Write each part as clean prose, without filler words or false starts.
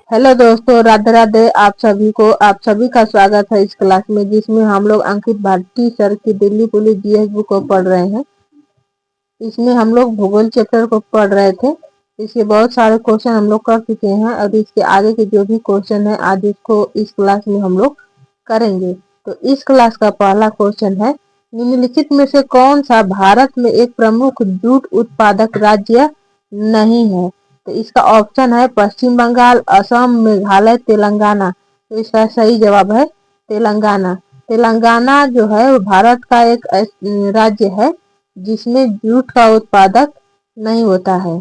Hello दोस्तों, राधे राधे। आप सभी का स्वागत है इस क्लास में, जिसमें हम लोग अंकित भारती सर की दिल्ली पुलिस जीएस बुक को पढ़ रहे हैं। इसमें हम लोग भूगोल चैप्टर को पढ़ रहे थे। इसके बहुत सारे क्वेश्चन हम लोग कर चुके हैं और इसके आगे के जो भी क्वेश्चन है आज इसको इस क्लास में हम लोग करेंगे। तो इस क्लास का पहला क्वेश्चन है, निम्नलिखित में से कौन सा भारत में एक प्रमुख जूट उत्पादक राज्य नहीं है? तो इसका ऑप्शन है पश्चिम बंगाल, असम, मेघालय, तेलंगाना। तो इसका सही जवाब है तेलंगाना। तेलंगाना जो है वो भारत का एक राज्य है जिसमें जूट का उत्पादक नहीं होता है।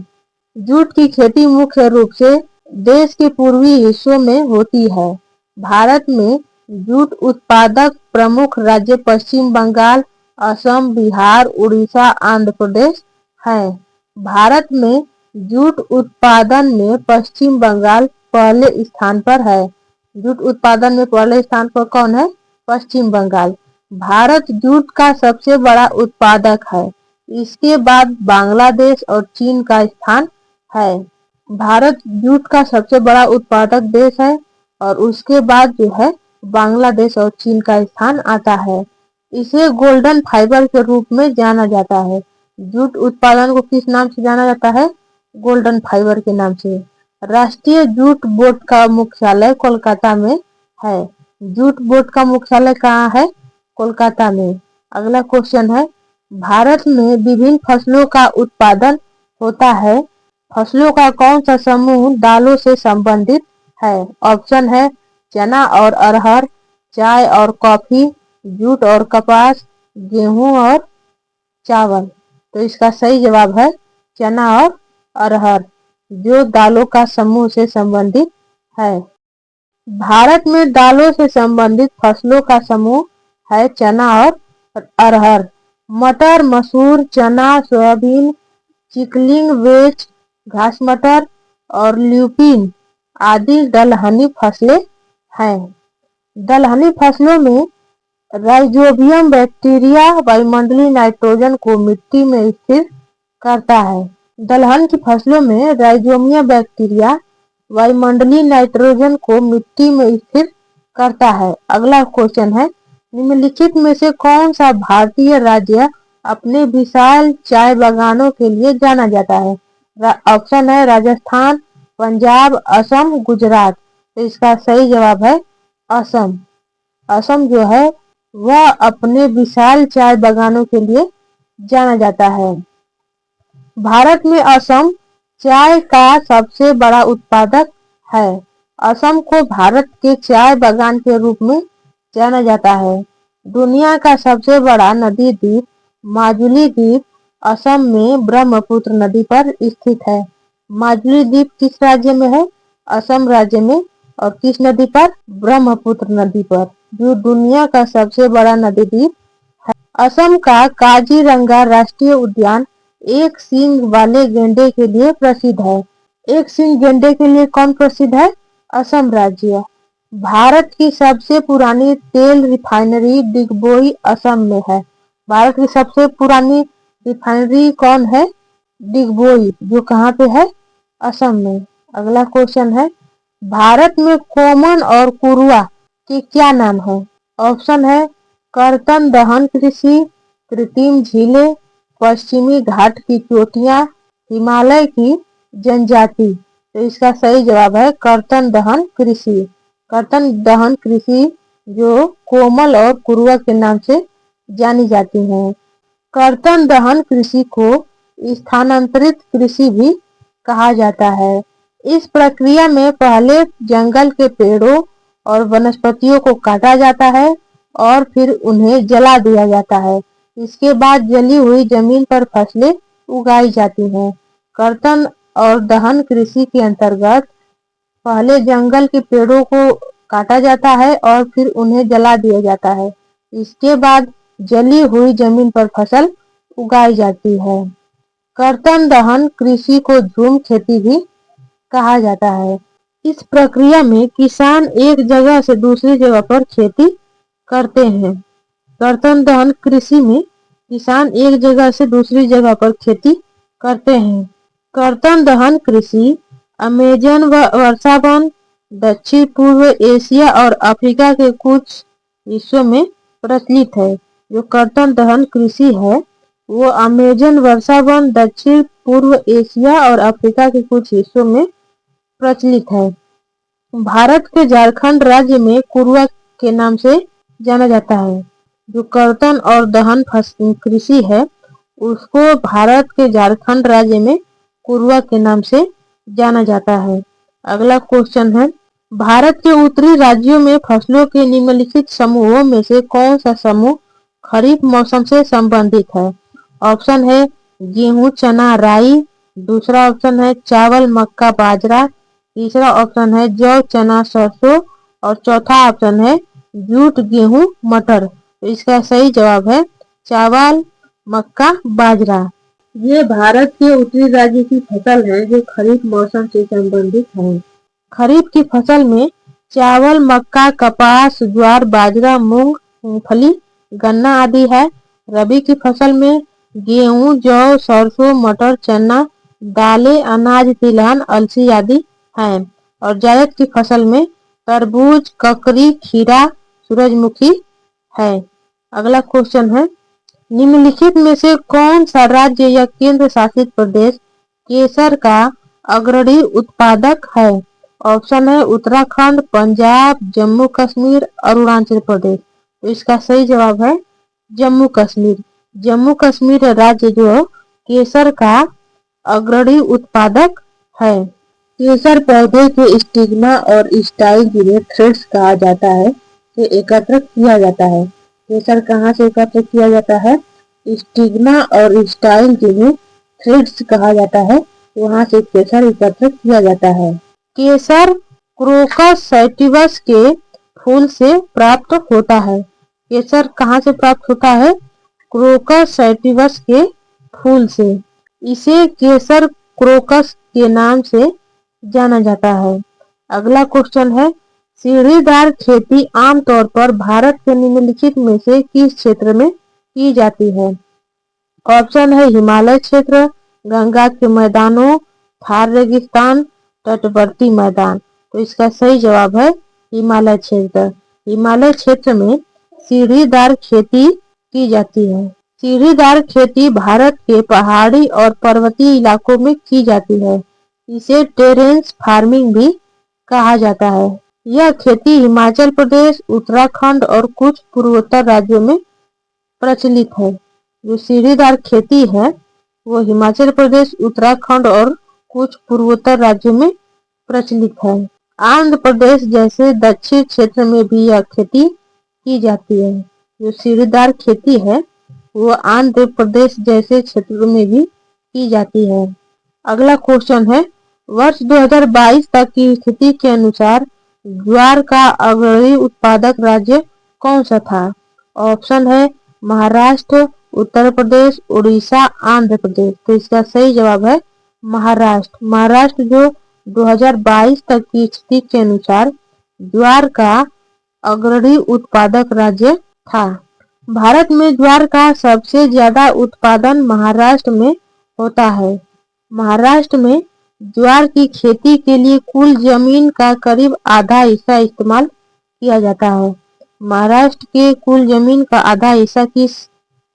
जूट की खेती मुख्य रूप से देश के पूर्वी हिस्सों में होती है। भारत में जूट उत्पादक प्रमुख राज्य पश्चिम बंगाल, असम, बिहार, उड़ीसा, आंध्र प्रदेश है। भारत में जूट उत्पादन में पश्चिम बंगाल पहले स्थान पर है। जूट उत्पादन में पहले स्थान पर कौन है? पश्चिम बंगाल। भारत जूट का सबसे बड़ा उत्पादक है। इसके बाद बांग्लादेश और चीन का स्थान है। भारत जूट का सबसे बड़ा उत्पादक देश है और उसके बाद जो है बांग्लादेश और चीन का स्थान आता है। इसे गोल्डन फाइबर के रूप में जाना जाता है। जूट उत्पादन को किस नाम से जाना जाता है? गोल्डन फाइबर के नाम से। राष्ट्रीय जूट बोर्ड का मुख्यालय कोलकाता में है। जूट बोर्ड का मुख्यालय कहाँ है? कोलकाता में। अगला क्वेश्चन है, भारत में विभिन्न फसलों का उत्पादन होता है। फसलों का कौन सा समूह दालों से संबंधित है? ऑप्शन है चना और अरहर, चाय और कॉफी, जूट और कपास, गेहूं और चावल। तो इसका सही जवाब है चना और अरहर, जो दालों का समूह से संबंधित है। भारत में दालों से संबंधित फसलों का समूह है चना और अरहर। मटर, मसूर, चना, सोयाबीन, चिकलिंग, वेच, घास मटर और ल्यूपिन आदि दलहनी फसलें हैं। दलहनी फसलों में राइजोबियम बैक्टीरिया वायुमंडलीय नाइट्रोजन को मिट्टी में स्थिर करता है। दलहन की फसलों में राइजोबियम बैक्टीरिया वायुमंडलीय नाइट्रोजन को मिट्टी में स्थिर करता है। अगला क्वेश्चन है, निम्नलिखित में से कौन सा भारतीय राज्य अपने विशाल चाय बागानों के लिए जाना जाता है? ऑप्शन है राजस्थान, पंजाब, असम, गुजरात। तो इसका सही जवाब है असम। असम जो है वह अपने विशाल चाय बागानों के लिए जाना जाता है। भारत में असम चाय का सबसे बड़ा उत्पादक है। असम को भारत के चाय बागान के रूप में जाना जाता है। दुनिया का सबसे बड़ा नदी द्वीप माजुली द्वीप असम में ब्रह्मपुत्र नदी पर स्थित है। माजुली द्वीप किस राज्य में है? असम राज्य में। और किस नदी पर? ब्रह्मपुत्र नदी पर, जो दुनिया का सबसे बड़ा नदी द्वीप है। असम का काजीरंगा राष्ट्रीय उद्यान एक सींग वाले गेंडे के लिए प्रसिद्ध है। एक सींग गेंडे के लिए कौन प्रसिद्ध है? असम राज्य। भारत की सबसे पुरानी तेल रिफाइनरी डिगबोई असम में है। भारत की सबसे पुरानी रिफाइनरी कौन है? डिगबोई, जो कहाँ पे है? असम में। अगला क्वेश्चन है, भारत में कोमन और कुरुआ के क्या नाम है? ऑप्शन है कर्तन दहन कृषि, कृत्रिम झीलें, पश्चिमी घाट की चोटियां, हिमालय की जनजाति। तो इसका सही जवाब है कर्तन दहन कृषि। कर्तन दहन कृषि जो कोमल और कुरुआ के नाम से जानी जाती है। कर्तन दहन कृषि को स्थानांतरित कृषि भी कहा जाता है। इस प्रक्रिया में पहले जंगल के पेड़ों और वनस्पतियों को काटा जाता है और फिर उन्हें जला दिया जाता है। इसके बाद जली हुई जमीन पर फसलें उगाई जाती हैं। कर्तन और दहन कृषि के अंतर्गत पहले जंगल के पेड़ों को काटा जाता है और फिर उन्हें जला दिया जाता है। इसके बाद जली हुई जमीन पर फसल उगाई जाती है। कर्तन दहन कृषि को झूम खेती भी कहा जाता है। इस प्रक्रिया में किसान एक जगह से दूसरी जगह पर खेती करते हैं। कर्तन दहन कृषि में किसान एक जगह से दूसरी जगह पर खेती करते हैं। कर्तन दहन कृषि अमेजन व वर्षा वन, दक्षिण पूर्व एशिया और अफ्रीका के कुछ हिस्सों में प्रचलित है। जो कर्तन दहन कृषि है वो अमेजन वर्षा वन दक्षिण पूर्व एशिया और अफ्रीका के कुछ हिस्सों में प्रचलित है। भारत के झारखंड राज्य में कुरुआ के नाम से जाना जाता है। जो कर्तन और दहन कृषि है उसको भारत के झारखंड राज्य में कुरुआ के नाम से जाना जाता है। अगला क्वेश्चन है, भारत के उत्तरी राज्यों में फसलों के निम्नलिखित समूहों में से कौन सा समूह खरीफ मौसम से संबंधित है? ऑप्शन है गेहूं, चना, राई। दूसरा ऑप्शन है चावल, मक्का, बाजरा। तीसरा ऑप्शन है जौ, चना, सरसों। और चौथा ऑप्शन है जूट, गेहूं, मटर। तो इसका सही जवाब है चावल, मक्का, बाजरा। ये भारत के उत्तरी राज्य की फसल है जो खरीफ मौसम से संबंधित है। खरीफ की फसल में चावल, मक्का, कपास, ज्वार, बाजरा, मूंग, मूंगफली, गन्ना आदि है। रबी की फसल में गेहूं, जौ, सरसों, मटर, चना, दालें, अनाज, तिलहन, अलसी आदि है। और जायद की फसल में तरबूज, ककड़ी, खीरा, सूरजमुखी है। अगला क्वेश्चन है, निम्नलिखित में से कौन सा राज्य या केंद्र शासित प्रदेश केसर का अग्रणी उत्पादक है? ऑप्शन है उत्तराखंड, पंजाब, जम्मू कश्मीर, अरुणाचल प्रदेश। तो इसका सही जवाब है जम्मू कश्मीर। जम्मू कश्मीर राज्य जो केसर का अग्रणी उत्पादक है। केसर पौधे के स्टिग्मा और स्टाइल जिन्हें थ्रेड्स कहा जाता है से एकत्र किया जाता है। केसर कहाँ से एकत्र किया जाता है? स्टिग्मा और स्टाइल जिन्हें थ्रेड्स कहा जाता है वहां से केसर एकत्र किया जाता है। केसर क्रोकस सैटिवस के फूल से प्राप्त होता है। केसर कहाँ से प्राप्त होता है? क्रोकस सैटिवस के फूल से। इसे केसर क्रोकस के नाम से जाना जाता है। अगला क्वेश्चन है, सीढ़ीदार खेती आमतौर पर भारत के निम्नलिखित में से किस क्षेत्र में की जाती है? ऑप्शन है हिमालय क्षेत्र, गंगा के मैदानों, थार रेगिस्तान, तटवर्ती मैदान। तो इसका सही जवाब है हिमालय क्षेत्र। हिमालय क्षेत्र में सीढ़ीदार खेती की जाती है। सीढ़ीदार खेती भारत के पहाड़ी और पर्वतीय इलाकों में की जाती है। इसे टेरेस फार्मिंग भी कहा जाता है। यह खेती हिमाचल प्रदेश, उत्तराखंड और कुछ पूर्वोत्तर राज्यों में प्रचलित है। जो सीढ़ीदार खेती है वो हिमाचल प्रदेश, उत्तराखंड और कुछ पूर्वोत्तर राज्यों में प्रचलित है। आंध्र प्रदेश जैसे दक्षिण क्षेत्र में भी यह खेती की जाती है। जो सीढ़ीदार खेती है वो आंध्र प्रदेश जैसे क्षेत्रों में भी की जाती है। अगला क्वेश्चन है, वर्ष 2022 तक की स्थिति के अनुसार ज्वार का अग्रणी उत्पादक राज्य कौन सा था? ऑप्शन है महाराष्ट्र, उत्तर प्रदेश, उड़ीसा, आंध्र प्रदेश। तो इसका सही जवाब है महाराष्ट्र। महाराष्ट्र जो 2022 तक की स्थिति के अनुसार ज्वार का अग्रणी उत्पादक राज्य था। भारत में ज्वार का सबसे ज्यादा उत्पादन महाराष्ट्र में होता है। महाराष्ट्र में ज्वार की खेती के लिए कुल जमीन का करीब आधा हिस्सा इस्तेमाल किया जाता है। महाराष्ट्र के कुल जमीन का आधा हिस्सा किस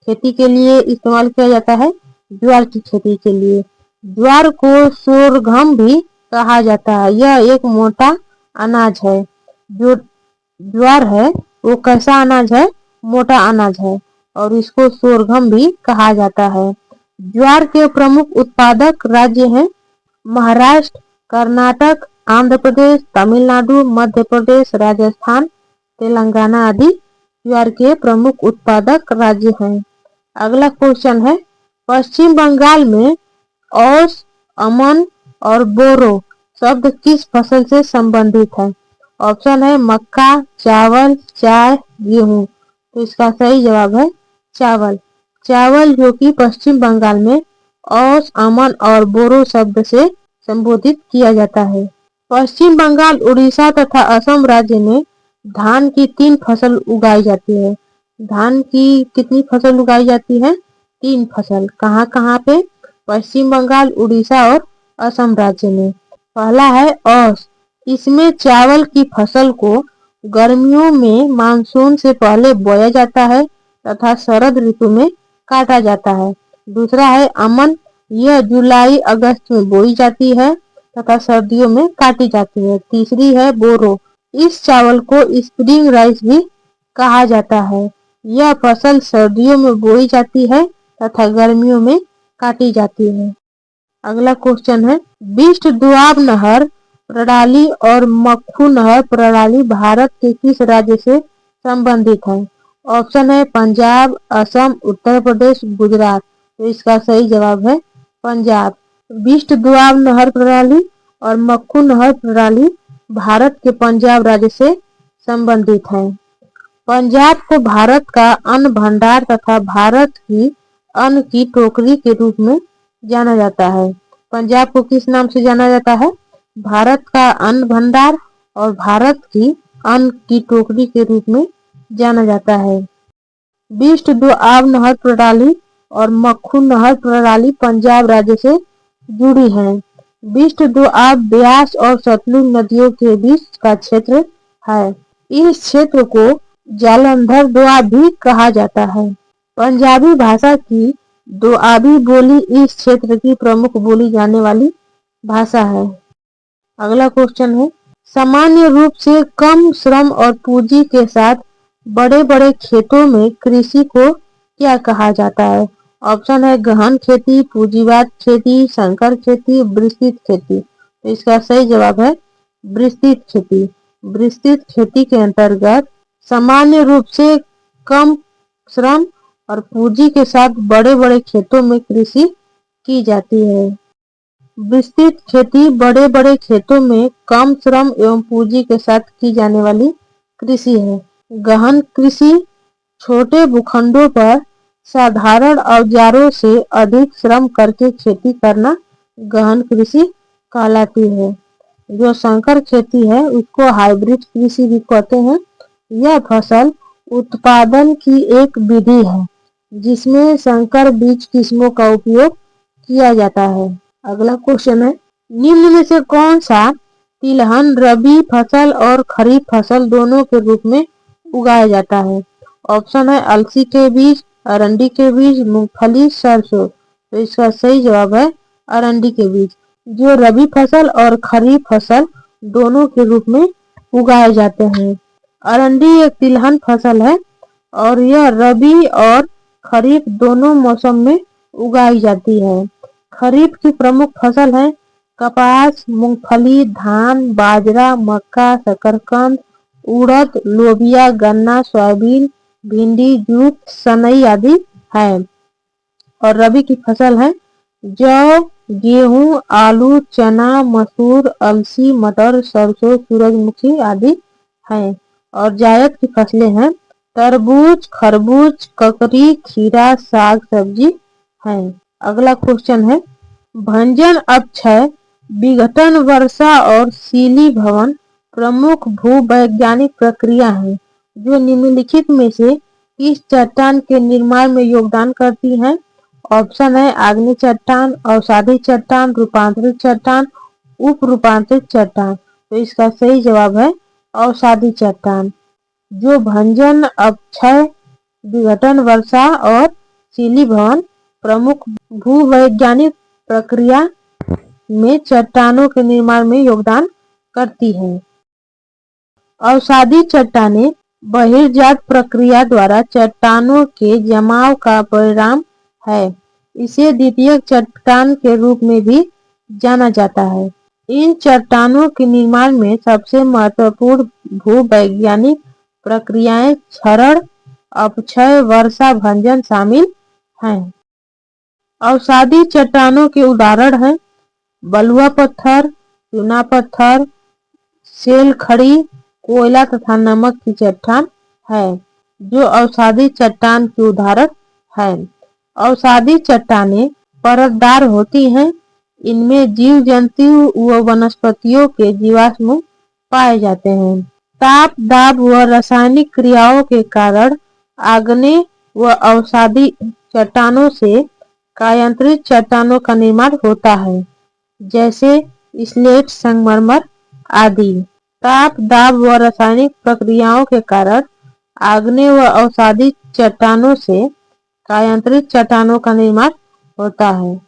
खेती के लिए इस्तेमाल किया जाता है? ज्वार की खेती के लिए। ज्वार को सोरघम भी कहा जाता है। यह एक मोटा अनाज है। जो ज्वार है वो कैसा अनाज है? मोटा अनाज है और इसको सोरघम भी कहा जाता है। ज्वार के प्रमुख उत्पादक राज्य हैं महाराष्ट्र, कर्नाटक, आंध्र प्रदेश, तमिलनाडु, मध्य प्रदेश, राजस्थान, तेलंगाना आदि ज्वार के प्रमुख उत्पादक राज्य हैं। अगला क्वेश्चन है, पश्चिम बंगाल में औस, अमन और बोरो शब्द किस फसल से संबंधित है? ऑप्शन है मक्का, चावल, चाय, गेहूं। तो इसका सही जवाब है चावल। चावल जो कि पश्चिम बंगाल में औस, अमन और बोरो शब्द से संबोधित किया जाता है। पश्चिम बंगाल, उड़ीसा तथा असम राज्य में धान की 3 फसल उगाई जाती है। धान की कितनी फसल उगाई जाती है? 3 फसल। कहाँ कहाँ पे? पश्चिम बंगाल, उड़ीसा और असम राज्य में। पहला है औस। इसमें चावल की फसल को गर्मियों में मानसून से पहले बोया जाता है तथा शरद ऋतु में काटा जाता है। दूसरा है अमन, यह जुलाई अगस्त में बोई जाती है तथा सर्दियों में काटी जाती है। तीसरी है बोरो, इस चावल को स्प्रिंग राइस भी कहा जाता है। यह फसल सर्दियों में बोई जाती है तथा गर्मियों में काटी जाती है। अगला क्वेश्चन है, बिष्ट दोआब नहर प्रणाली और मक्खू नहर प्रणाली भारत के किस राज्य से संबंधित है? ऑप्शन है पंजाब, असम, उत्तर प्रदेश, गुजरात। तो इसका सही जवाब है पंजाब। बिष्ट दोआब नहर प्रणाली और मक्खू नहर प्रणाली भारत के पंजाब राज्य से संबंधित है। पंजाब को भारत का अन्न भंडार तथा भारत की अन्न की टोकरी के रूप में जाना जाता है। पंजाब को किस नाम से जाना जाता है? भारत का अन्न भंडार और भारत की अन्न की टोकरी के रूप में जाना जाता है। बिष्ट दोआब नहर प्रणाली और मक्खू नहर प्रणाली पंजाब राज्य से जुड़ी है। बिष्ट दोआब ब्यास और सतलुज नदियों के बीच का क्षेत्र है। इस क्षेत्र को जालंधर दोआब भी कहा जाता है। पंजाबी भाषा की दोआबी बोली इस क्षेत्र की प्रमुख बोली जाने वाली भाषा है। अगला क्वेश्चन है, सामान्य रूप से कम श्रम और पूंजी के साथ बड़े बड़े खेतों में कृषि को क्या कहा जाता है? ऑप्शन है गहन खेती, पूंजीवाद खेती, संकर खेती, विस्तृत खेती। तो इसका सही जवाब है विस्तृत खेती। विस्तृत खेती के अंतर्गत सामान्य रूप से कम श्रम और पूंजी के साथ बड़े बड़े खेतों में कृषि की जाती है। विस्तृत खेती बड़े बड़े खेतों में कम श्रम एवं पूंजी के साथ की जाने वाली कृषि है। गहन कृषि छोटे भूखंडों पर साधारण औजारों से अधिक श्रम करके खेती करना गहन कृषि कहलाती है। जो संकर खेती है उसको हाइब्रिड कृषि भी कहते हैं। यह फसल उत्पादन की एक विधि है जिसमें संकर बीज किस्मों का उपयोग किया जाता है। अगला क्वेश्चन है, निम्न में से कौन सा तिलहन रबी फसल और खरीफ फसल दोनों के रूप में उगाया जाता है? ऑप्शन है अलसी के बीज, अरंडी के बीज, मूंगफली, सरसों। तो इसका सही जवाब है अरंडी के बीज। जो रबी फसल और खरीफ फसल दोनों के रूप में उगाए जाते हैं। अरंडी एक तिलहन फसल है और यह रबी और खरीफ दोनों मौसम में उगाई जाती है। खरीफ की प्रमुख फसल है कपास, मूंगफली, धान, बाजरा, मक्का, शकरकंद, उड़द, लोबिया, गन्ना, सोयाबीन, भिंडी, जूट, सनई आदि है। और रबी की फसल है जौ, गेहूं, आलू, चना, मसूर, अलसी, मटर, सरसों, सूरजमुखी आदि है। और जायद की फसलें हैं तरबूज, खरबूज, ककड़ी, खीरा, साग सब्जी है। अगला क्वेश्चन है, भंजन अपक्षय, विघटन, वर्षा और शीलीभवन प्रमुख भूवैज्ञानिक प्रक्रिया है जो निम्नलिखित में से किस चट्टान के निर्माण में योगदान करती हैं? ऑप्शन है आग्नेय चट्टान, अवसादी चट्टान, रूपांतरित चट्टान, उप रूपांतरित चट्टान। तो इसका सही जवाब है अवसादी चट्टान। जो भंजन अपक्षय, विघटन, वर्षा और शीलीभवन प्रमुख भूवैज्ञानिक प्रक्रिया में चट्टानों के निर्माण में योगदान करती है। अवसादी चट्टानें बहिर्जात प्रक्रिया द्वारा चट्टानों के जमाव का परिणाम है। इसे द्वितीयक चट्टान के रूप में भी जाना जाता है। इन चट्टानों के निर्माण में सबसे महत्वपूर्ण भूवैज्ञानिक प्रक्रियाएं क्षरण, अपक्षय, वर्षा, भंजन शामिल हैं। अवसादी चट्टानों के उदाहरण हैं बलुआ पत्थर, चूना पत्थर, सेल खड़ी, कोयला तथा नमक की चट्टान है जो अवसादी चट्टान के उदाहरण है। अवसादी चट्टानें परतदार होती हैं। इनमें जीव जंतु व वनस्पतियों के जीवाश्म पाए जाते हैं। ताप, दाब व रासायनिक क्रियाओं के कारण आग्नेय व अवसादी चट्टानों से कायांतरित चट्टानों का निर्माण होता है जैसे स्लेट, संगमरमर आदि। ताप, दाब व रासायनिक प्रक्रियाओं के कारण आग्नेय व अवसादी चट्टानों से कायांतरित चट्टानों का निर्माण होता है।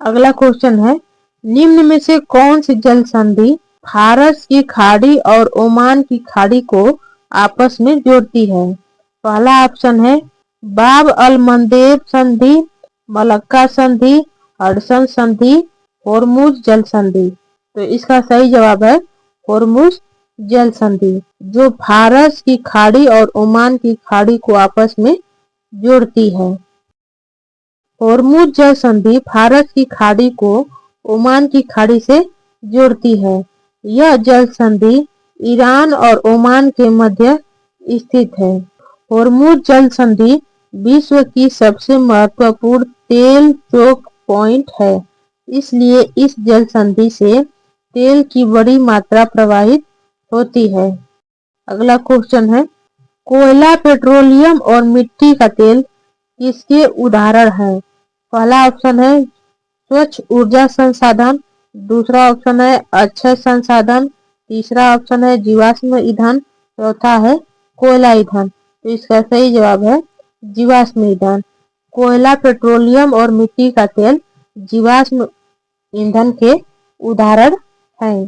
अगला क्वेश्चन है, निम्न में से कौन सी जल संधि फारस की खाड़ी और ओमान की खाड़ी को आपस में जोड़ती है? पहला ऑप्शन है बाब अल मंदेब संधि, मलक्का संधि, हडसन संधि, होर्मुज जल संधि। तो इसका सही जवाब है होर्मुज जल संधि, जो फारस की खाड़ी और ओमान की खाड़ी को आपस में जोड़ती है। होर्मुज जल संधि फारस की खाड़ी को ओमान की खाड़ी से जोड़ती है। यह जल संधि ईरान और ओमान के मध्य स्थित है। होर्मुज जल संधि विश्व की सबसे महत्वपूर्ण तेल चोक पॉइंट है, इसलिए इस जल संधि से तेल की बड़ी मात्रा प्रवाहित होती है। अगला क्वेश्चन है, कोयला, पेट्रोलियम और मिट्टी का तेल किसके उदाहरण हैं? पहला ऑप्शन है स्वच्छ ऊर्जा संसाधन, दूसरा ऑप्शन है अक्षय संसाधन, तीसरा ऑप्शन है जीवाश्म ईंधन, चौथा है कोयला ईंधन। तो इसका सही जवाब है जीवाश्म ईंधन। कोयला, पेट्रोलियम और मिट्टी का तेल जीवाश्म ईंधन के उदाहरण हैं।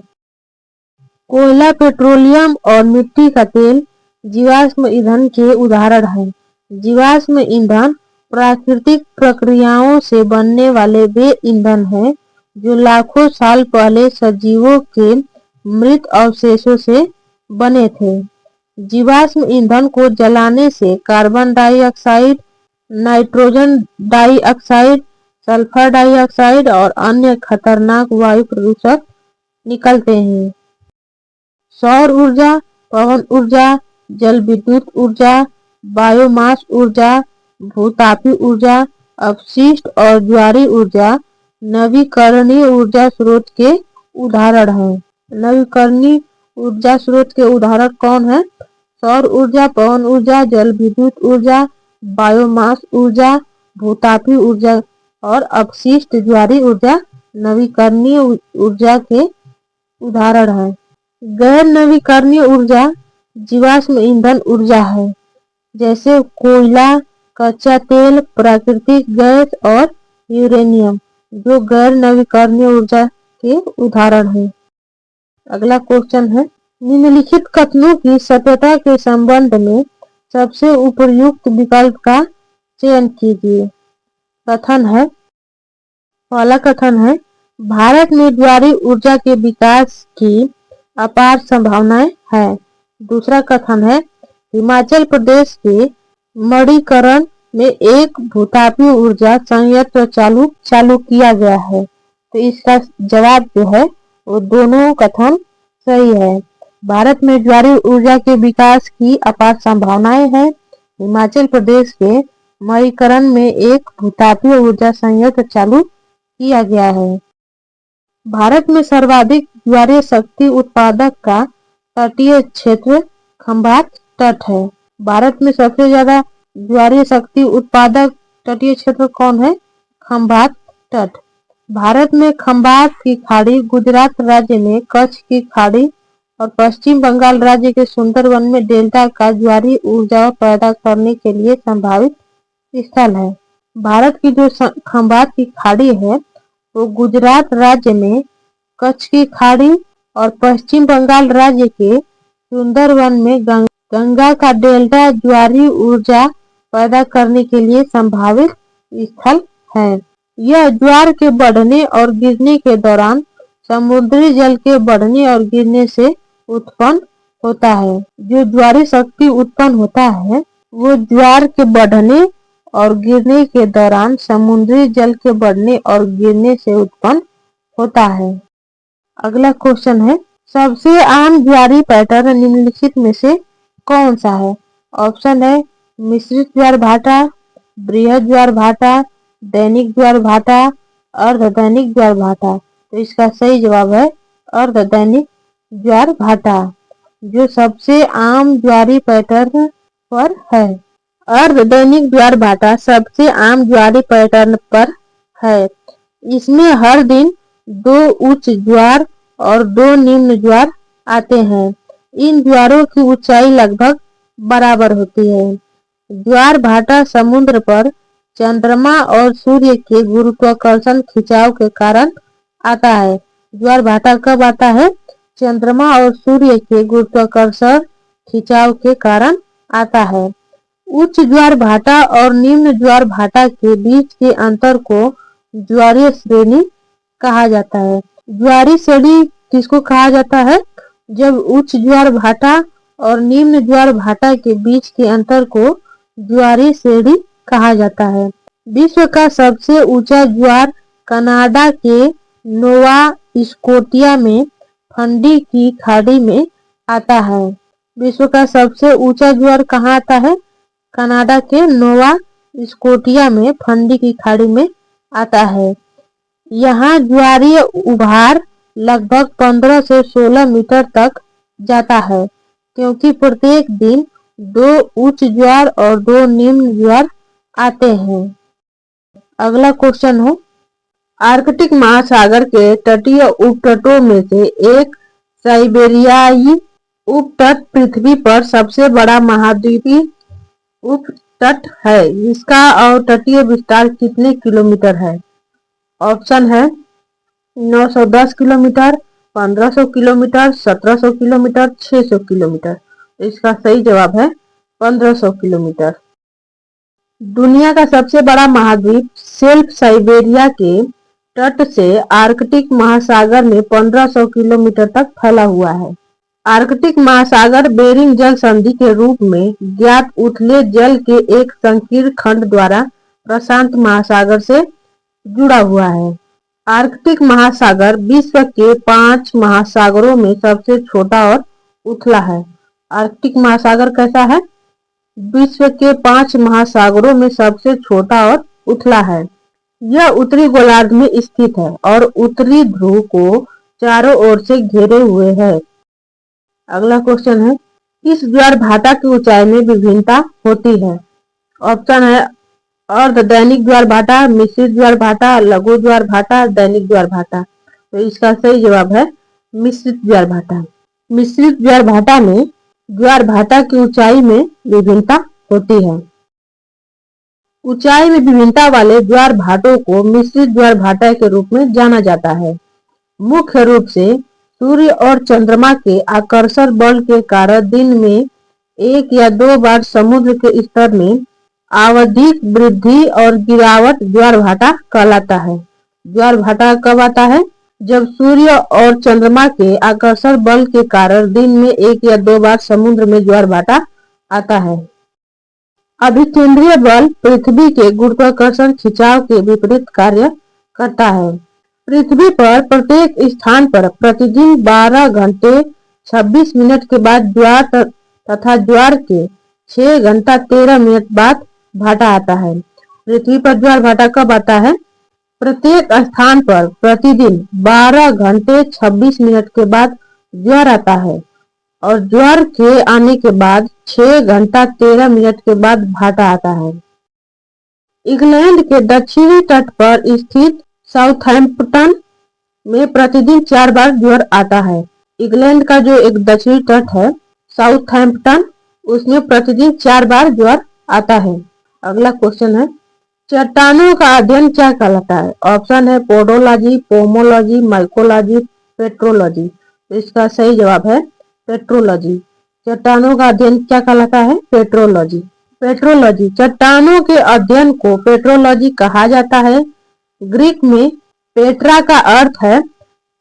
कोयला, पेट्रोलियम और मिट्टी का तेल जीवाश्म ईंधन के उदाहरण हैं। जीवाश्म ईंधन प्राकृतिक प्रक्रियाओं से बनने वाले वे ईंधन हैं जो लाखों साल पहले सजीवों के मृत अवशेषों से बने थे। जीवाश्म ईंधन को जलाने से carbon dioxide, nitrogen dioxide, sulphur dioxide और अन्य खतरनाक वायु प्रदूषक निकलते हैं। सौर ऊर्जा, पवन ऊर्जा, जल विद्युत ऊर्जा, बायोमास ऊर्जा, भूतापी ऊर्जा, अपशिष्ट और ज्वारीय ऊर्जा नवीकरणीय ऊर्जा स्रोत के उदाहरण हैं। नवीकरणीय ऊर्जा स्रोत के उदाहरण कौन है? सौर ऊर्जा, पवन ऊर्जा, जल विद्युत ऊर्जा, बायोमास ऊर्जा, भूतापी ऊर्जा और अपशिष्ट ज्वारीय ऊर्जा नवीकरणीय ऊर्जा के उदाहरण हैं। गैर नवीकरणीय ऊर्जा जीवाश्म ईंधन ऊर्जा है, जैसे कोयला, कच्चा तेल, प्राकृतिक गैस और यूरेनियम, जो गैर नवीकरणीय ऊर्जा के उदाहरण हैं। अगला क्वेश्चन है, निम्नलिखित कथनों की सत्यता के संबंध में सबसे उपयुक्त विकल्प का चयन कीजिए। कथन है, पहला कथन है भारत में ज्वारीय ऊर्जा के विकास की अपार संभावनाएं है। दूसरा कथन है हिमाचल प्रदेश के मणिकरण में एक भूतापीय ऊर्जा संयंत्र चालू किया गया है। तो इसका जवाब जो है वो दोनों कथन सही है। भारत में ज्वारीय ऊर्जा के विकास की अपार संभावनाएं हैं। हिमाचल प्रदेश के मणिकरण में एक भूतापीय ऊर्जा संयंत्र चालू किया गया है। भारत में सर्वाधिक ज्वारीय शक्ति उत्पादक का तटीय क्षेत्र खंभात तट है। भारत में सबसे ज्यादा ज्वारीय शक्ति उत्पादक तटीय क्षेत्र कौन है? खंभात तट। भारत में खंभात की खाड़ी, गुजरात राज्य में कच्छ की खाड़ी और पश्चिम बंगाल राज्य के सुंदरवन में डेल्टा का ज्वारीय ऊर्जा पैदा करने के लिए संभावित स्थल है। भारत की जो खंभात की खाड़ी है वो गुजरात राज्य में कच्छ की खाड़ी और पश्चिम बंगाल राज्य के सुंदरवन में गंगा का डेल्टा ज्वारीय ऊर्जा पैदा करने के लिए संभावित स्थल है। यह ज्वार के बढ़ने और गिरने के दौरान समुद्री जल के बढ़ने और गिरने से उत्पन्न होता है। जो ज्वारीय शक्ति उत्पन्न होता है वो ज्वार के बढ़ने और गिरने के दौरान समुद्री जल के बढ़ने और गिरने से उत्पन्न होता है। अगला क्वेश्चन है, सबसे आम ज्वारीय पैटर्न निम्नलिखित में से कौन सा है? ऑप्शन है मिश्रित ज्वार भाटा, बृहद ज्वार भाटा, दैनिक ज्वार भाटा, अर्धदैनिक ज्वार भाटा। तो इसका सही जवाब है अर्धदैनिक ज्वार भाटा, जो सबसे आम ज्वारीय पैटर्न पर है। अर्धदैनिक ज्वार भाटा सबसे आम ज्वारीय पैटर्न पर है। इसमें हर दिन दो उच्च ज्वार और 2 निम्न ज्वार आते हैं। इन ज्वारों की ऊंचाई लगभग बराबर होती है। ज्वार भाटा समुद्र पर चंद्रमा और सूर्य के गुरुत्वाकर्षण खिंचाव के कारण आता है। ज्वार भाटा कब आता है? चंद्रमा और सूर्य के गुरुत्वाकर्षण खिंचाव के कारण आता है। उच्च ज्वार भाटा और निम्न ज्वार भाटा के बीच के अंतर को ज्वारीय श्रेणी कहा जाता है। ज्वारीय श्रेणी किसको कहा जाता है? जब उच्च ज्वार भाटा और निम्न ज्वार भाटा के बीच के अंतर को ज्वारीय श्रेणी कहा जाता है। विश्व का सबसे ऊंचा ज्वार कनाडा के नोवा स्कोटिया में फंडी की खाड़ी में आता है। विश्व का सबसे ऊंचा ज्वार कहाँ आता है? कनाडा के नोवा स्कोटिया में फंडी की खाड़ी में आता है। यहाँ ज्वारीय उभार लगभग 15 से 16 मीटर तक जाता है, क्योंकि प्रत्येक दिन 2 उच्च ज्वार और 2 निम्न ज्वार आते हैं। अगला क्वेश्चन है, आर्कटिक महासागर के तटीय उपतटों में से एक साइबेरियाई उपतट पृथ्वी पर सबसे बड़ा महाद्वीपीय उपतट है। इसका तटीय विस्तार कितने किलोमीटर है? ऑप्शन है 910 किलोमीटर, 1500 किलोमीटर, 1700 किलोमीटर, 600 किलोमीटर। इसका सही जवाब है 1500 किलोमीटर। दुनिया का सबसे बड़ा महाद्वीप सेल्फ साइबेरिया के तट से आर्कटिक महासागर में 1500 किलोमीटर तक फैला हुआ है। आर्कटिक महासागर बेरिंग जल संधि के रूप में ज्ञात उथले जल के एक संकीर्ण खंड द्वारा प्रशांत महासागर से जुड़ा हुआ है। आर्कटिक महासागर विश्व के 5 महासागरों में सबसे छोटा और उथला है। आर्कटिक महासागर कैसा है? विश्व के 5 महासागरों में सबसे छोटा और उथला है। यह उत्तरी गोलार्ध में स्थित है और उत्तरी ध्रुव को चारों ओर से घेरे हुए है। अगला क्वेश्चन है, इस ज्वार भाटा की ऊंचाई में विभिन्नता होती है। ऑप्शन है अर्ध दैनिक ज्वार भाटा, मिश्रित ज्वार भाटा, लघु ज्वार भाटा, दैनिक ज्वार भाटा। तो इसका सही जवाब है मिश्रित ज्वार भाटा। मिश्रित ज्वार भाटा में ज्वार भाटा की ऊंचाई में विभिन्नता होती है। ऊंचाई में विभिन्नता वाले ज्वार भाटों को मिश्रित ज्वार भाटा के रूप में जाना जाता है। मुख्य रूप से सूर्य और चंद्रमा के आकर्षण बल के कारण दिन में 1 या 2 बार समुद्र के स्तर में आवधिक वृद्धि और गिरावट ज्वार भाटा कहलाता है। ज्वार भाटा कब आता है? जब सूर्य और चंद्रमा के आकर्षण बल के कारण दिन में 1 या 2 बार समुद्र में ज्वार भाटा आता है। अभिकेंद्रीय बल पृथ्वी के गुरुत्वाकर्षण खिंचाव के विपरीत कार्य करता है। पृथ्वी पर प्रत्येक स्थान पर प्रतिदिन 12 घंटे 26 मिनट के बाद ज्वार तथा ज्वार के 6 घंटा 13 मिनट बाद भाटा आता है। पृथ्वी पर ज्वार भाटा कब आता है? प्रत्येक स्थान पर प्रतिदिन 12 घंटे 26 मिनट के बाद ज्वार आता है और ज्वार के आने के बाद 6 घंटा 13 मिनट के बाद भाटा आता है। इंग्लैंड के दक्षिणी तट पर स्थित साउथहैम्पटन में प्रतिदिन 4 बार ज्वार आता है। इंग्लैंड का जो एक दक्षिणी तट है साउथहैम्पटन, उसमें प्रतिदिन 4 बार ज्वार आता है। अगला क्वेश्चन है, चट्टानों का अध्ययन क्या कहलाता है? ऑप्शन है पोडोलॉजी, पोमोलॉजी, माइकोलॉजी, पेट्रोलॉजी। तो इसका सही जवाब है पेट्रोलॉजी। चट्टानों का अध्ययन क्या कहलाता है? पेट्रोलॉजी। पेट्रोलॉजी चट्टानों के अध्ययन को पेट्रोलॉजी कहा जाता है। ग्रीक में पेट्रा का अर्थ है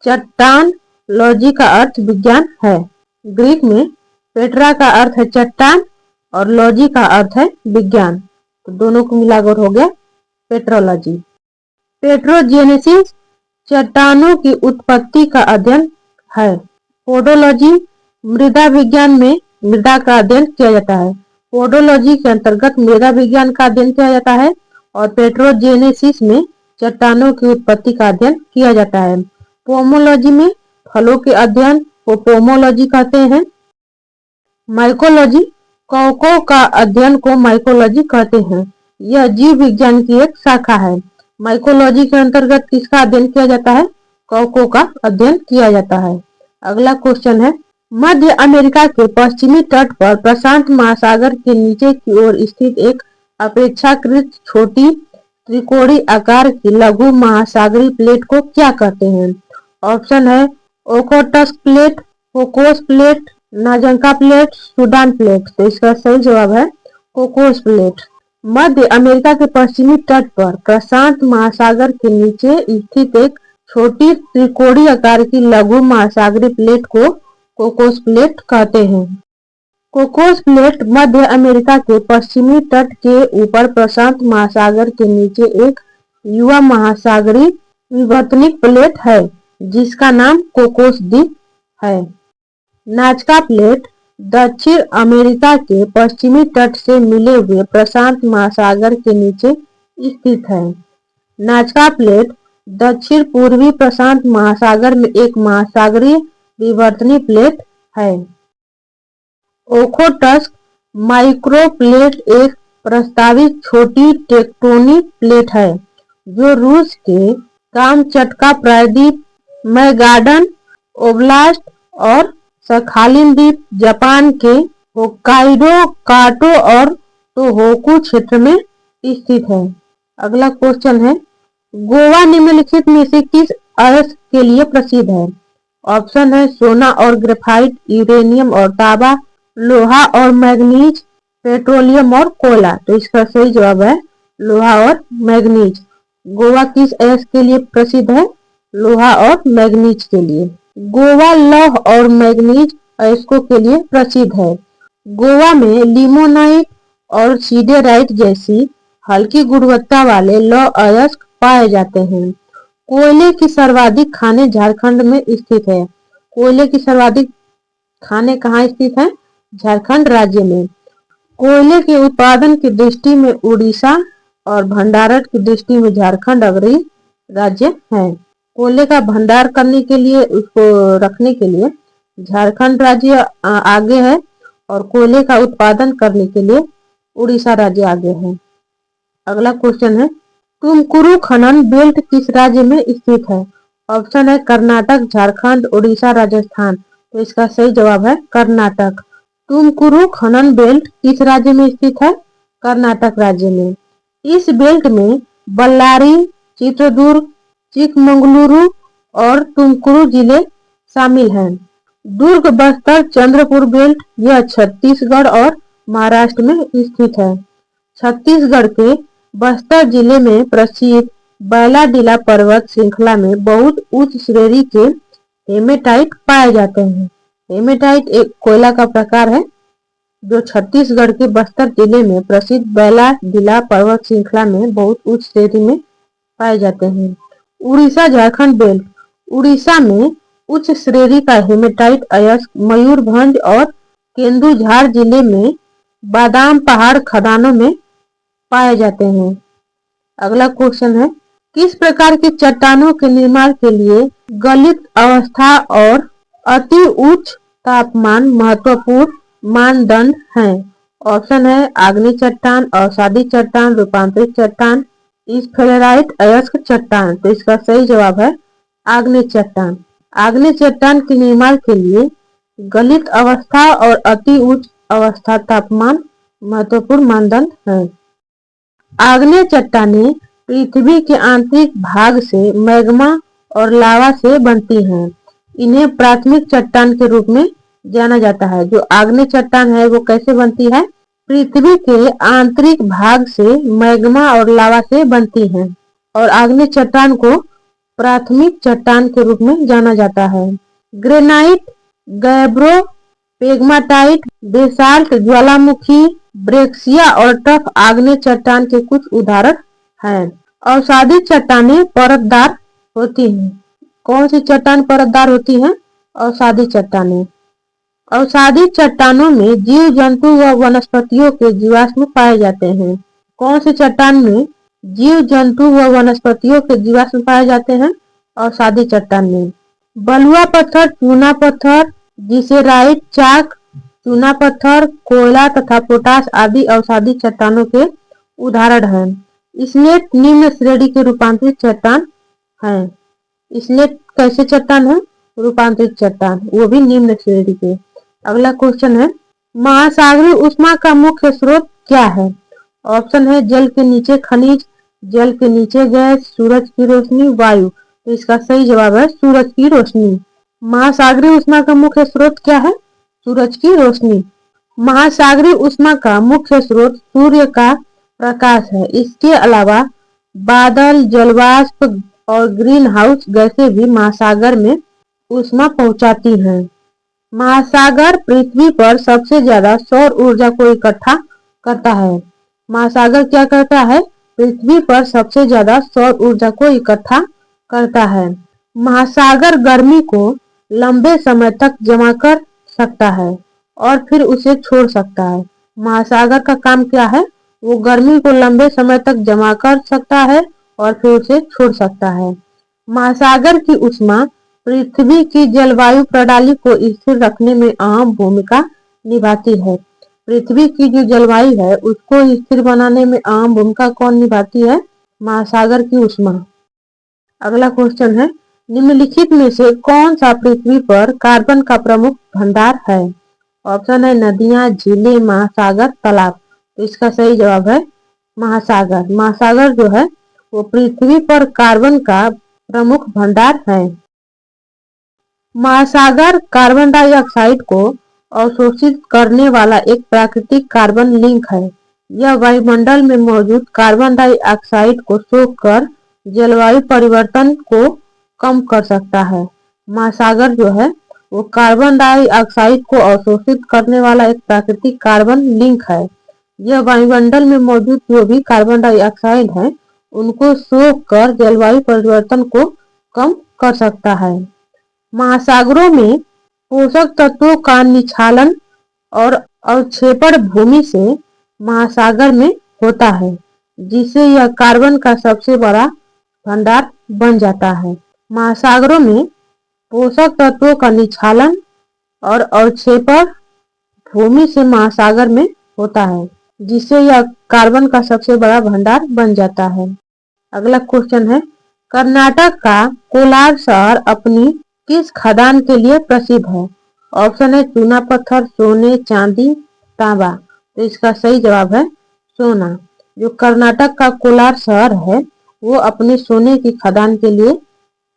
चट्टान, लॉजी का अर्थ विज्ञान है। ग्रीक में पेट्रा का अर्थ है चट्टान और लॉजी का अर्थ है विज्ञान, तो दोनों को मिलाकर हो गया पेट्रोलॉजी। पेट्रोजेनेसिस चट्टानों की उत्पत्ति का अध्ययन है। पोडोलॉजी मृदा विज्ञान में मृदा का अध्ययन किया जाता है। पोडोलॉजी के अंतर्गत मृदा विज्ञान का अध्ययन किया जाता है और पेट्रोजेनेसिस में चट्टानों की उत्पत्ति का अध्ययन किया जाता है। पोमोलॉजी में फलों के अध्ययन को पोमोलॉजी कहते हैं। माइकोलॉजी कवकों का अध्ययन को माइकोलॉजी कहते हैं। यह जीव विज्ञान की एक शाखा है। माइकोलॉजी के अंतर्गत किसका अध्ययन किया जाता है? कवकों का अध्ययन किया जाता है। अगला क्वेश्चन है, मध्य अमेरिका के पश्चिमी तट पर प्रशांत महासागर के नीचे की ओर स्थित एक अपेक्षाकृत छोटी त्रिकोणीय आकार की लघु महासागरीय प्लेट को क्या कहते हैं? ऑप्शन है Okhotsk plate, Cocos plate, Nazca plate, Sudan plate. तो इसका सही जवाब है कोकोस प्लेट। मध्य अमेरिका के पश्चिमी तट पर प्रशांत महासागर के नीचे स्थित एक छोटी त्रिकोणीय आकार की लघु महासागरीय प्लेट को कोकोस प्लेट कहते हैं। कोकोस प्लेट मध्य अमेरिका के पश्चिमी तट के ऊपर प्रशांत महासागर के नीचे एक युवा महासागरीय विवर्तनिक प्लेट है जिसका नाम कोकोस द्वीप है। नाजका प्लेट दक्षिण अमेरिका के पश्चिमी तट से मिले हुए प्रशांत महासागर के नीचे स्थित है। नाजका प्लेट दक्षिण पूर्वी प्रशांत महासागर में एक महासागरीय विवर्तनीय प्लेट है। ओखोटस्क माइक्रोप्लेट एक प्रस्तावित छोटी टेक्टोनिक प्लेट है जो रूस के कामचटका प्रायद्वीप, मैगाडन ओब्लास्ट और सखालिन द्वीप, जापान के होक्काइडो, काटो और टोहोकू क्षेत्र में स्थित है। अगला क्वेश्चन है, गोवा निम्नलिखित में से किस अयस्क के लिए प्रसिद्ध है? ऑप्शन है सोना और ग्रेफाइट, यूरेनियम और तांबा, लोहा और मैग्नीज, पेट्रोलियम और कोयला। तो इसका सही जवाब है लोहा और मैग्नीज। गोवा किस अयस्क के लिए प्रसिद्ध है? लोहा और मैग्नीज के लिए। गोवा लौह और मैग्नीज अयस्कों के लिए प्रसिद्ध है। गोवा में लिमोनाइट और सीडेराइट जैसी हल्की गुणवत्ता वाले लौह अयस्क पाए जाते हैं। कोयले की सर्वाधिक खानें झारखंड में स्थित है। कोयले की सर्वाधिक खानें कहाँ स्थित हैं? झारखंड राज्य में। कोयले के उत्पादन की दृष्टि में उड़ीसा और भंडारण की दृष्टि में झारखंड अग्रणी राज्य है। कोयले का भंडार करने के लिए, उसको रखने के लिए झारखंड राज्य आगे है और कोयले का उत्पादन करने के लिए उड़ीसा राज्य आगे है। अगला क्वेश्चन है, तुमकुरु खनन बेल्ट किस राज्य में स्थित है? ऑप्शन है कर्नाटक, झारखंड, उड़ीसा, राजस्थान। तो इसका सही जवाब है कर्नाटक। तुमकुरु खनन बेल्ट किस राज्य में स्थित है? कर्नाटक राज्य में। इस बेल्ट में बल्लारी, चित्रदुर्ग, चिकमंगलुरु और तुमकुरु जिले शामिल हैं। दुर्ग, बस्तर, चंद्रपुर बेल्ट यह छत्तीसगढ़ और महाराष्ट्र में स्थित है। छत्तीसगढ़ के बस्तर जिले में प्रसिद्ध बैलाडीला पर्वत श्रृंखला में बहुत उच्च श्रेणी के हेमेटाइट पाए जाते हैं। हेमेटाइट एक कोयला का प्रकार है जो छत्तीसगढ़ के बस्तर जिले में प्रसिद्ध बैलाडीला पर्वत श्रृंखला में बहुत उच्च श्रेणी में पाए जाते हैं। उड़ीसा झारखंड बेल्ट, उड़ीसा में उच्च श्रेणी का हेमेटाइट अयस्क मयूरभंज और केंदुझार जिले में बादाम पहाड़ खदानों में पाए जाते हैं। अगला क्वेश्चन है, किस प्रकार की चट्टानों के निर्माण के लिए गलित अवस्था और अति उच्च तापमान महत्वपूर्ण मानदंड हैं? ऑप्शन है आग्नेय चट्टान, अवसादी चट्टान, रूपांतरित चट्टान, स्फेलेराइट अयस्क चट्टान। तो इसका सही जवाब है आग्नेय चट्टान। आग्नेय चट्टान के निर्माण के लिए गलित अवस्था और अति उच्च अवस्था तापमान महत्वपूर्ण मानदंड है। आग्नेय चट्टानें पृथ्वी के आंतरिक भाग से मैग्मा और लावा से बनती हैं। इन्हें प्राथमिक चट्टान के रूप में जाना जाता है। जो आग्नेय चट्टान है वो कैसे बनती है? पृथ्वी के आंतरिक भाग से मैग्मा और लावा से बनती हैं और आग्नेय चट्टान को प्राथमिक चट्टान के रूप में जाना जाता है। ग्रेनाइट, गैब्रो, पेग्माटाइट, बेसाल्ट, ज्वालामुखी, ब्रेक्सिया और टफ आग्नेय चट्टान के कुछ उदाहरण हैं। अवसादी चट्टानें परतदार होती हैं। कौन सी चट्टान परतदार होती हैं? अवसादी चट्टानें। अवसादी चट्टानों में जीव जंतु व वनस्पतियों के जीवाश्म पाए जाते हैं। कौन सी चट्टान में जीव जंतु व वनस्पतियों के जीवाश्म पाए जाते हैं? अवसादी चट्टान में। बलुआ पत्थर, चूना पत्थर, जिसेराइट, चाक, चूना पत्थर, कोयला तथा पोटाश आदि अवसादी चट्टानों के उदाहरण हैं। स्लेट निम्न श्रेणी के रूपांतरित चट्टान हैं। इसलिए कैसे चट्टान है? रूपांतरित चट्टान, वो भी निम्न श्रेणी के। अगला क्वेश्चन है, महासागरीय ऊष्मा का मुख्य स्रोत क्या है? ऑप्शन है जल के नीचे खनिज, जल के नीचे गैस, सूरज की रोशनी, वायु। तो इसका सही जवाब है सूरज की रोशनी। महासागरीय ऊष्मा का मुख्य स्रोत क्या है? सूरज की रोशनी। महासागरीय ऊष्मा का मुख्य स्रोत सूर्य का प्रकाश है। इसके अलावा बादल, जलवाष्प और ग्रीन हाउस गैसें भी महासागर में ऊष्मा पहुंचाती हैं। महासागर पृथ्वी पर सबसे ज्यादा सौर ऊर्जा को इकट्ठा करता है। महासागर क्या करता है? पृथ्वी पर सबसे ज्यादा सौर ऊर्जा को इकट्ठा करता है। महासागर गर्मी को लंबे समय तक जमा कर सकता है और फिर उसे छोड़ सकता है। महासागर का काम क्या है? वो गर्मी को लंबे समय तक जमा कर सकता है और फिर उसे छोड़ सकता है। महासागर की ऊष्मा पृथ्वी की जलवायु प्रणाली को स्थिर रखने में अहम भूमिका निभाती है। पृथ्वी की जो जलवायु है उसको स्थिर बनाने में अहम भूमिका कौन निभाती है? महासागर की ऊष्मा। अगला क्वेश्चन है, निम्नलिखित में से कौन सा पृथ्वी पर कार्बन का प्रमुख भंडार है? ऑप्शन है नदियां, झीलें, महासागर, तालाब। तो इसका सही जवाब है महासागर। महासागर जो है वो पृथ्वी पर कार्बन का प्रमुख भंडार है। महासागर कार्बन डाइऑक्साइड को अवशोषित करने वाला एक प्राकृतिक कार्बन लिंक है। यह वायुमंडल में मौजूद कार्बन डाइऑक्साइड को सोख कर जलवायु परिवर्तन को कम कर सकता है। महासागर जो है वो कार्बन डाइऑक्साइड को अवशोषित करने वाला एक प्राकृतिक कार्बन लिंक है। यह वायुमंडल में मौजूद जो भी कार्बन डाइऑक्साइड है उनको सोख कर जलवायु परिवर्तन को कम कर सकता है। महासागरों में पोषक तत्वों का निक्षालन और अवक्षेपण भूमि से महासागर में होता है, जिससे यह कार्बन का सबसे बड़ा भंडार बन जाता है। महासागरों में पोषक तत्वों का निक्षालन और अवक्षेपण भूमि से महासागर में होता है, जिससे यह कार्बन का सबसे बड़ा भंडार बन जाता है। अगला क्वेश्चन है, कर्नाटक का कोलार शहर अपनी किस खदान के लिए प्रसिद्ध है? ऑप्शन है चूना पत्थर, सोने, चांदी, तांबा। तो इसका सही जवाब है सोना। जो कर्नाटक का कोलार शहर है वो अपने सोने की खदान के लिए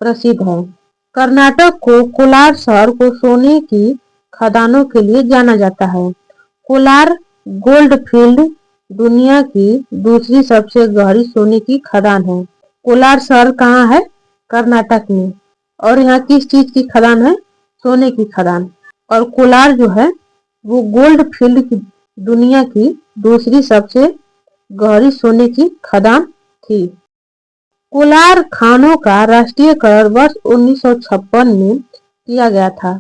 प्रसिद्ध है। कर्नाटक को कोलार शहर को सोने की खदानों के लिए जाना जाता है। कोलार गोल्ड फील्ड दुनिया की दूसरी सबसे गहरी सोने की खदान है। कोलार शहर कहाँ है? कर्नाटक में। और यहाँ किस चीज की खदान है? सोने की खदान। और कोलार जो है वो गोल्ड फील्ड की दुनिया की दूसरी सबसे गहरी सोने की खदान थी। कोलार खानों का राष्ट्रीयकरण वर्ष 1956 में किया गया था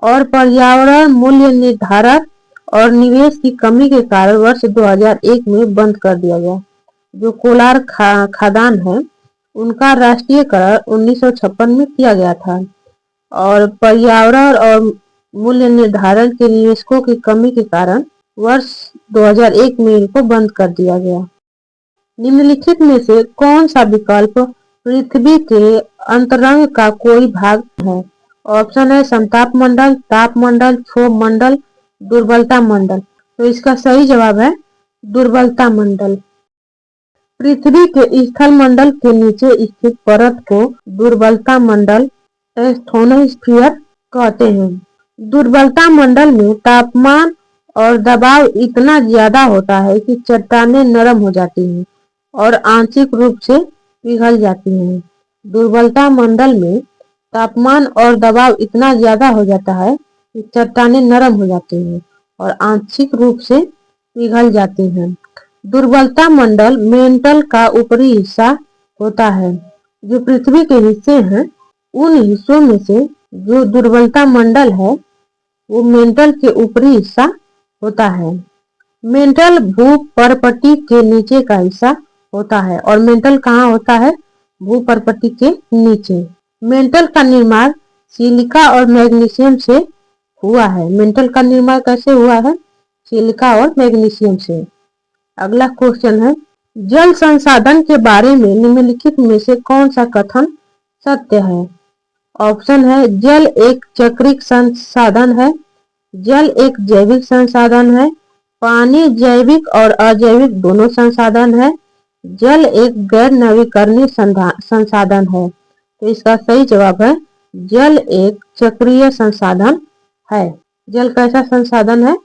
और पर्यावरण मूल्य निर्धारण और निवेश की कमी के कारण वर्ष 2001 में बंद कर दिया गया। जो कोलार खदान है उनका राष्ट्रीयकरण 1956 में किया गया था और पर्यावरण और मूल्य निर्धारण के निवेशकों की कमी के कारण वर्ष 2001 में इनको बंद कर दिया गया। निम्नलिखित में से कौन सा विकल्प पृथ्वी के अंतरंग का कोई भाग है? ऑप्शन है समताप मंडल, ताप मंडल, क्षोभ मंडल, दुर्बलता मंडल। तो इसका सही जवाब है दुर्बलता मंडल। पृथ्वी के स्थल मंडल के नीचे स्थित परत को दुर्बलता मंडल एस्थोनोस्फीयर कहते हैं। दुर्बलता मंडल में तापमान और दबाव इतना ज्यादा होता है कि चट्टानें नरम हो जाती हैं और आंशिक रूप से पिघल जाती हैं। दुर्बलता मंडल में तापमान और दबाव इतना ज्यादा हो जाता है कि चट्टानें नरम हो जाती हैं और आंशिक रूप से पिघल जाती हैं। दुर्बलता मंडल मेंटल का ऊपरी हिस्सा होता है। जो पृथ्वी के हिस्से हैं उन हिस्सों में से जो दुर्बलता मंडल है वो मेंटल के ऊपरी हिस्सा होता है। मेंटल भूपर्पटी के नीचे का हिस्सा होता है और मेंटल कहाँ होता है? भूपर्पटी के नीचे। मेंटल का निर्माण सिलिका और मैग्नीशियम से हुआ है। मेंटल का निर्माण कैसे हुआ है? सिलिका और मैग्नीशियम से। अगला क्वेश्चन है, जल संसाधन के बारे में निम्नलिखित में से कौन सा कथन सत्य है? ऑप्शन है जल एक चक्रिक संसाधन है, जल एक जैविक संसाधन है, पानी जैविक और अजैविक दोनों संसाधन है, जल एक गैर नवीकरणीय संसाधन है। तो इसका सही जवाब है जल एक चक्रीय संसाधन है। जल कैसा संसाधन है?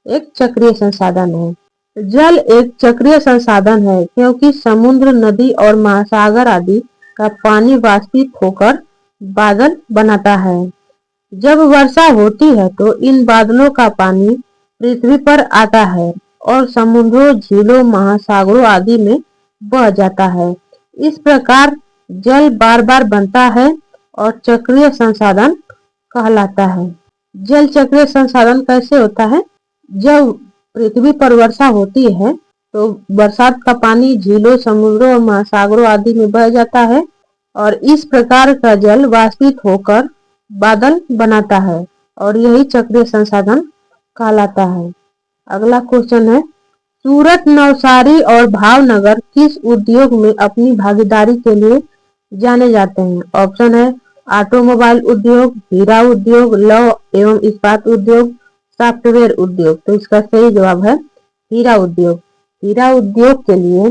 एक चक्रीय संसाधन है। जल एक चक्रीय संसाधन है क्योंकि समुद्र, नदी और महासागर आदि का पानी वाष्पित होकर बादल बनाता है। जब वर्षा होती है तो इन बादलों का पानी पृथ्वी पर आता है और समुद्रों, झीलों, महासागरों आदि में बह जाता है। इस प्रकार जल बार बार बनता है और चक्रीय संसाधन कहलाता है। जल चक्रीय संसाधन कैसे होता है? जब पृथ्वी पर वर्षा होती है तो बरसात का पानी झीलों, समुद्रों और महासागरों आदि में बह जाता है और इस प्रकार का जल वाष्पित होकर बादल बनाता है और यही चक्रीय संसाधन कहलाता है। अगला क्वेश्चन है, सूरत, नवसारी और भावनगर किस उद्योग में अपनी भागीदारी के लिए जाने जाते हैं? ऑप्शन है ऑटोमोबाइल उद्योग, हीरा उद्योग, लौह एवं इस्पात उद्योग, सॉफ्टवेयर उद्योग। तो इसका सही जवाब है हीरा उद्योग। हीरा उद्योग के लिए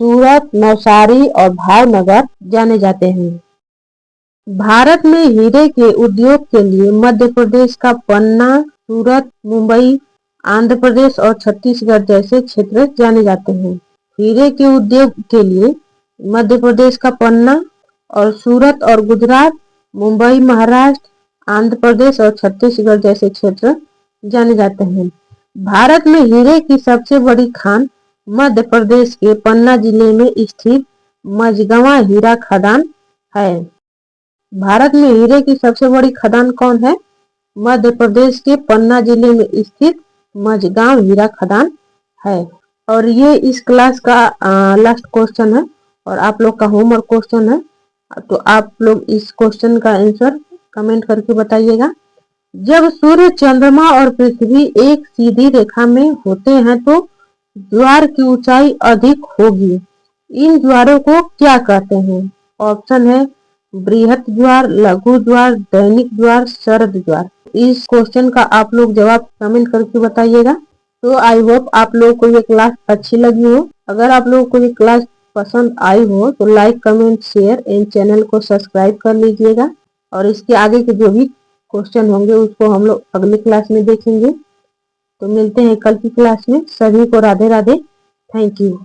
सूरत, नवसारी और भावनगर जाने जाते हैं। भारत में हीरे के उद्योग के लिए मध्य प्रदेश का पन्ना, सूरत, मुंबई, आंध्र प्रदेश और छत्तीसगढ़ जैसे क्षेत्र जाने जाते हैं। हीरे के उद्योग के लिए मध्य प्रदेश का पन्ना और सूरत और गुजरात, मुंबई, महाराष्ट्र, आंध्र प्रदेश और छत्तीसगढ़ जैसे क्षेत्र जाने जाते हैं। भारत में हीरे की सबसे बड़ी खान मध्य प्रदेश के पन्ना जिले में स्थित मझगवां हीरा खदान है। भारत में हीरे की सबसे बड़ी खदान कौन है? मध्य प्रदेश के पन्ना जिले में स्थित मझगांव हीरा खदान है। और ये इस क्लास का लास्ट क्वेश्चन है और आप लोग का होमवर्क क्वेश्चन है। तो आप लोग इस क्वेश्चन का आंसर कमेंट करके बताइएगा। जब सूर्य, चंद्रमा और पृथ्वी एक सीधी रेखा में होते हैं तो ज्वार की ऊंचाई अधिक होगी। इन ज्वारों को क्या कहते हैं? ऑप्शन है बृहत ज्वार, लघु ज्वार, दैनिक ज्वार, शरद ज्वार। इस क्वेश्चन का आप लोग जवाब कमेंट करके बताइएगा। तो आई होप आप लोगों को ये क्लास अच्छी लगी हो। अगर आप लोगों को ये क्लास पसंद आई हो तो like, comment, share and channel को सब्सक्राइब कर लीजिएगा। और इसके आगे के जो भी क्वेश्चन होंगे उसको हम लोग अगली क्लास में देखेंगे। तो मिलते हैं कल की क्लास में। सभी को राधे राधे। Thank you.